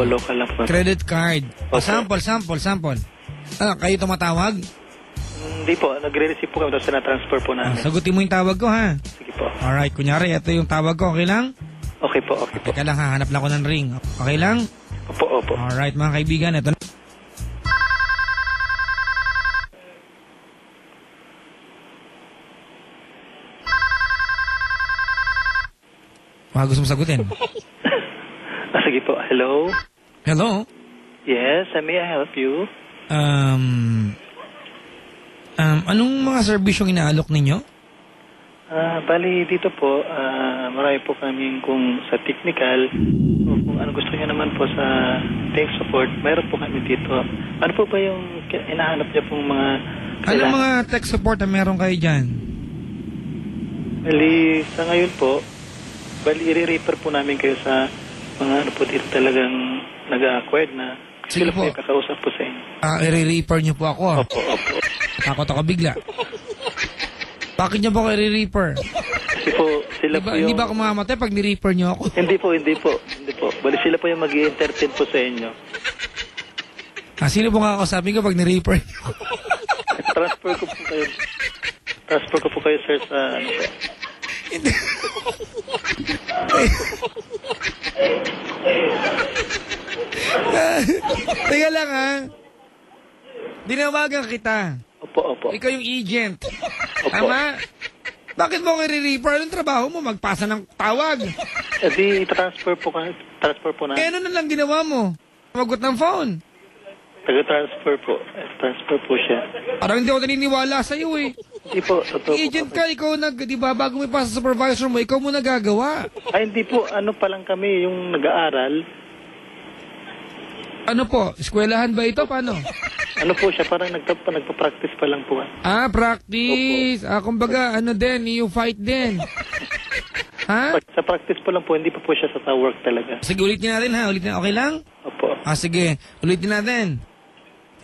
Local lang po. Credit card. Okay. Sample. Kayo tumatawag? Hindi po, nagre-receive po kami tapos na-transfer po namin. Sagutin mo yung tawag ko, ha? Sige po. Alright, kunyari, ito yung tawag ko. Okay lang? Okay po. Teka lang, hahanap lang ko ng ring. Okay lang? Opo. Alright, mga kaibigan, ito na. Gusto mo sagutin? Sige po. Hello? Hello? Yes, may I help you? Anong mga serbisyong inaalok ninyo? Bali dito po, marami po kaming kung sa technical o kung ano gusto niyo naman po sa tech support, mayroon po kami dito. Ano po ba yung hinahanap niyo pong mga Anong mga tech support na meron kayo dyan? Bali, sa ngayon po, i-refer po namin kayo sa mga ano po dito talagang nag-acquired na sila po yung kakausap po sa inyo. I-refer niyo po ako. Opo. Takot ako bigla. Bakit niyo po ako i-refer? Kasi po, sila po yung... Hindi ba ako mamamatay pag ni-refer niyo ako? Hindi po. Bali sila po yung mag-i-entertain po sa inyo. Sino po nga kausapin ko pag ni-refer niyo? Transfer ko po kayo, sir, sa ano po. Hindi. Teka lang, ha? Dinawagan kita. Opo. Ikaw yung agent. Opo. Tama? Bakit mo ako i-refer? Anong trabaho mo? Magpasa ng tawag. Di transfer po na. Ano na lang ginawa mo? Magot ng phone. Taga-transfer po. Transfer po siya. Parang hindi ako naniniwala sa'yo eh. Hindi po. Agent ka, ikaw di ba, bago may pasa sa supervisor mo, ikaw mo nagagawa. Ay, hindi po. Ano pa lang kami, yung nag-aaral. Ano po? Eskwelahan ba ito? Paano? Ano po siya? Parang nagpa-practice pa lang po. Practice. Kumbaga, ano din, you fight din. Ha? Sa practice po lang po, hindi pa po siya sa work talaga. Sige, ulitin natin ha. Okay lang? Opo. Sige. Ulitin natin.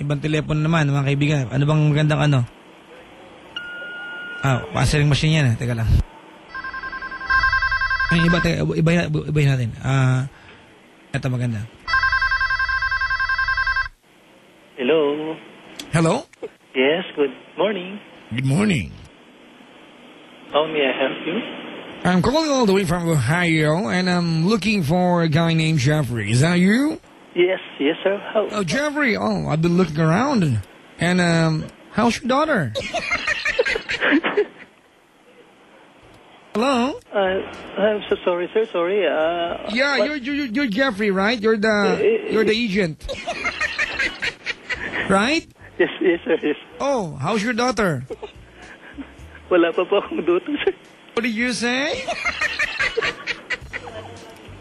Ibang telepono naman, mga kaibigan. Ano bang magandang ano? Answering machine yan. Teka lang. Iba natin. Ito maganda. Hello? Hello? Yes, good morning. Good morning. How may I help you? I'm calling all the way from Ohio, and I'm looking for a guy named Jeffrey. Is that you? Yes, sir. How? Oh, Jeffrey. Oh, I've been looking around. And, how's your daughter? Hello? I'm so sorry, sir. Sorry. Yeah, you're Jeffrey, right? You're the agent. Right? Yes, sir. Yes. Oh, how's your daughter? Wala pa po akong daughter, sir. What did you say?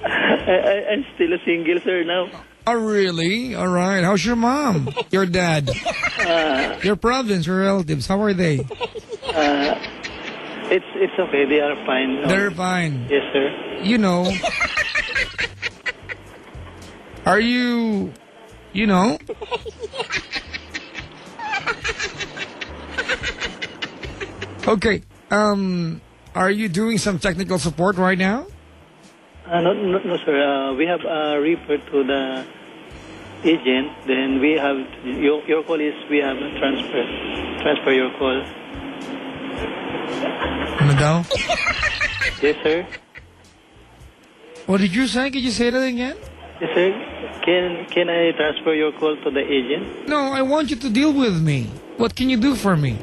I'm still a single, sir, now. Oh, really? All right. How's your mom? Your dad? Your province, your relatives, how are they? It's okay. They are fine. No? They're fine. Yes, sir. You know. Are you know? Okay. Are you doing some technical support right now? No, sir. We have referred to the agent. Then we have your call is we have transfer your call. Ano daw? Yes, sir. What did you say? Could you say that again? Yes, sir. Can I transfer your call to the agent? No, I want you to deal with me. What can you do for me?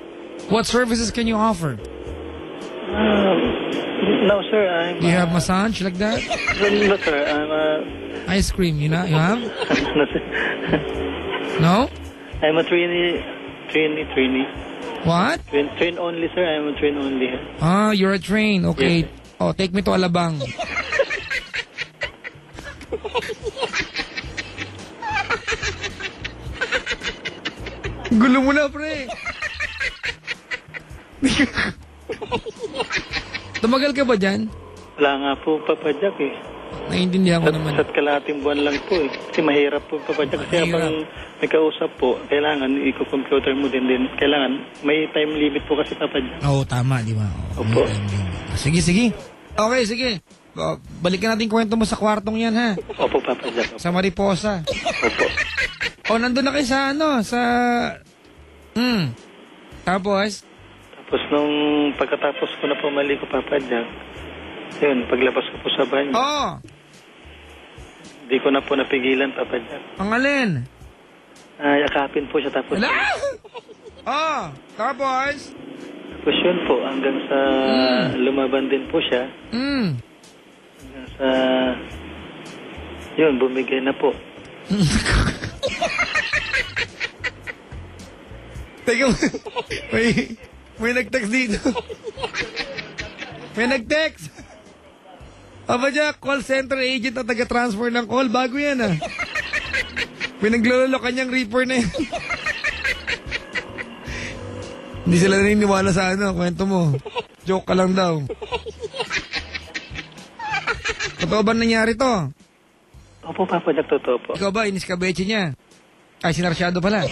What services can you offer? No, sir. You have massage like that? No, sir. Ice cream, you have? No, sir. No? I'm a trainee. What? Train only, sir. I'm a train only. You're a train. Okay. Yes. Oh, take me to Alabang. Gulo mo na, pre. Tumagal ka ba dyan? Wala nga po, Papa Jack eh. Naiintindihan ko naman. Sa kalahating buwan lang po eh. Kasi mahirap po, Papa Jack. Kasi habang may kausap po, kailangan i-computer mo din. Kailangan, may time limit po kasi, Papa Jack. Oo, tama, di ba? Opo. Sige. Okay, sige. balikan natin kwento mo sa kwartong yan, ha? Opo, Papa Jack. Sa Mariposa. Opo. Nandun na kayo sa Tapos? Tapos nung pagkatapos ko na pumali ko, Papa Jack, yun, paglabas ko po sa banyo, di ko na po napigilan, Papa Jack. Ang alin? Yakapin po siya, tapos... Tapos? Tapos yun po, hanggang sa lumaban din po siya. Hanggang sa... Yun, bumigay na po. Teka, may nag-text dito. May nag-text. Papa Jack, call center agent at taga-transfer ng call. Bago yan, ah. May naglololo kanyang reaper na yan. Hindi sila naniniwala sa kwento mo. Joke ka lang daw. Totoo ba nangyari to? Opo, Papa Jack, totoo po. Ikaw ba, inis ka beche niya? Ay, sinarsyado pala.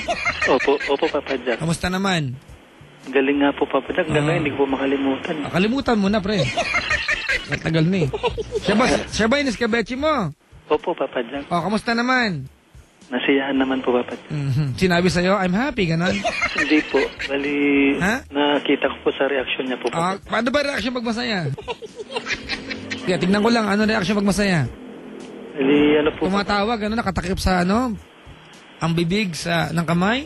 Opo, Papa Jack. Kamusta naman? Galing nga po, Papa Jack. Ngayon, hindi ko po makalimutan. Kalimutan mo na, pre. Matagal na eh. Siya ba inis ka beche mo? Opo, Papa Jack. Kamusta naman? Nasiyahan naman po, Papa Jack. Sinabi sa'yo, I'm happy, ganon? Hindi po. Bali, nakita ko po sa reaksyon niya po. Paano ba reaksyon pag masaya? Kaya tignan ko lang, ano reaksyon pag masaya? Bali, ano po? Tumatawag, nakatakip sa ang bibig ng kamay?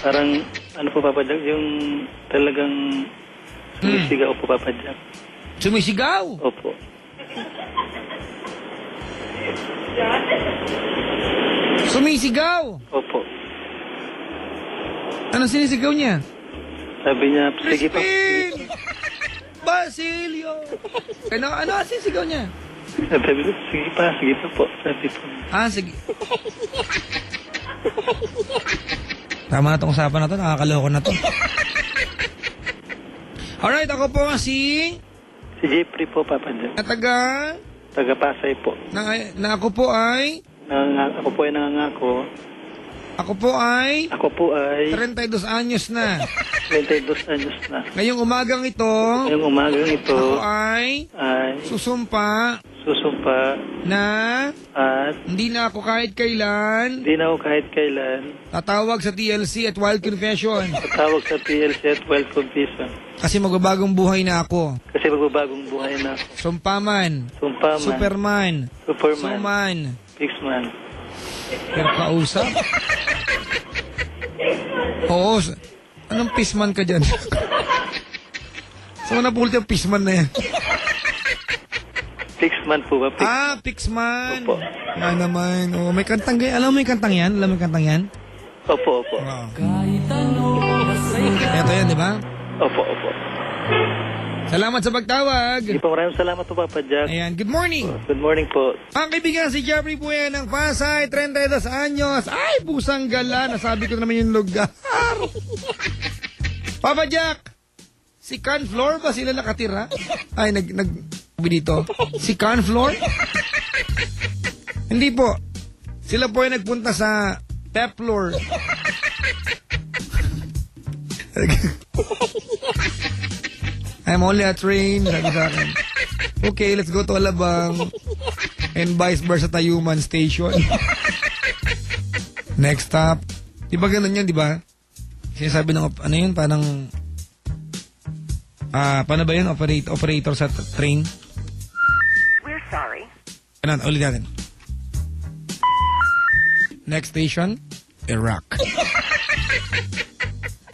Parang, ano po, Papa Jack, yung talagang sumisigaw po, Papa Jack. Sumisigaw? Opo. Sumisigaw? Opo. Anong sinisigaw niya? Sabi niya, sige pa. Crispin! Basilio! Ano sinisigaw niya? Sabi ko, sige pa po. Sabi po. Sige. Tama na itong usapan na to, nakakaloko na to. Alright, ako po nga si Jeffrey po, Papa Jack. Na Taga Pasay po. Na ako po ay Ako po ay nangangako. Ako po ay 32 anyos na. 32 anyos na. Ngayong umagang ito Ako ay susumpa na at hindi na ako kahit kailan tatawag sa TLC at Wild Confession. Kasi magbabagong buhay na ako. Sumpaman. Superman. Suman. Fixman. Pero kausap? Oo. Anong pisman ka dyan? Saan mo napulti yung pisman na yan? Fixman po ba? Fixman. Opo. Nga naman. May kantang ganyan. Alam mo yung kantang yan? Opo. Ito yan, di ba? Opo. Salamat sa pagtawag. Maraming salamat po, Papa Jack. Ayan, good morning. Good morning po. Ang kaibigan si Jeffrey po yan ng Pasay, 32 anyos. Ay, pusang gala. Nasabi ko naman yung lugar. Papa Jack, si Canfloor ba sila nakatira? Ay, sabi dito. Si Canfloor? Hindi po. Sila po ay nagpunta sa Peplor. I'm only a train, sabi sa akin. Okay, let's go to Alabang. And vice versa, Tayuman Station. Next stop. Di ba ganun yan, di ba? Sinasabi ng, parang, paano ba yun? Operator sa train? We're sorry. Ulit natin. Next station, Iraq.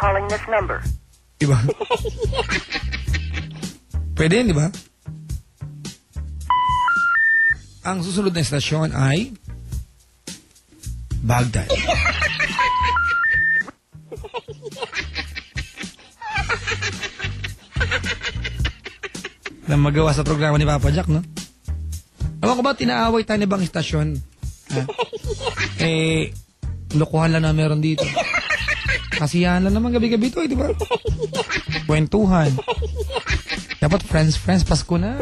Calling this number. Di ba? Pwede yun, di ba? Ang susunod na estasyon ay Baghdad. Na magawa sa programa ni Papa Jack, no? Alam ko ba, tinaaway tayo ni bang estasyon? Lokohan lang na meron dito. Kasiyahan lang naman gabi-gabi ito, di ba? Kwentuhan. Dapat friends, Pasko na.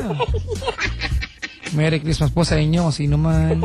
Merry Christmas po sa inyo, sino man.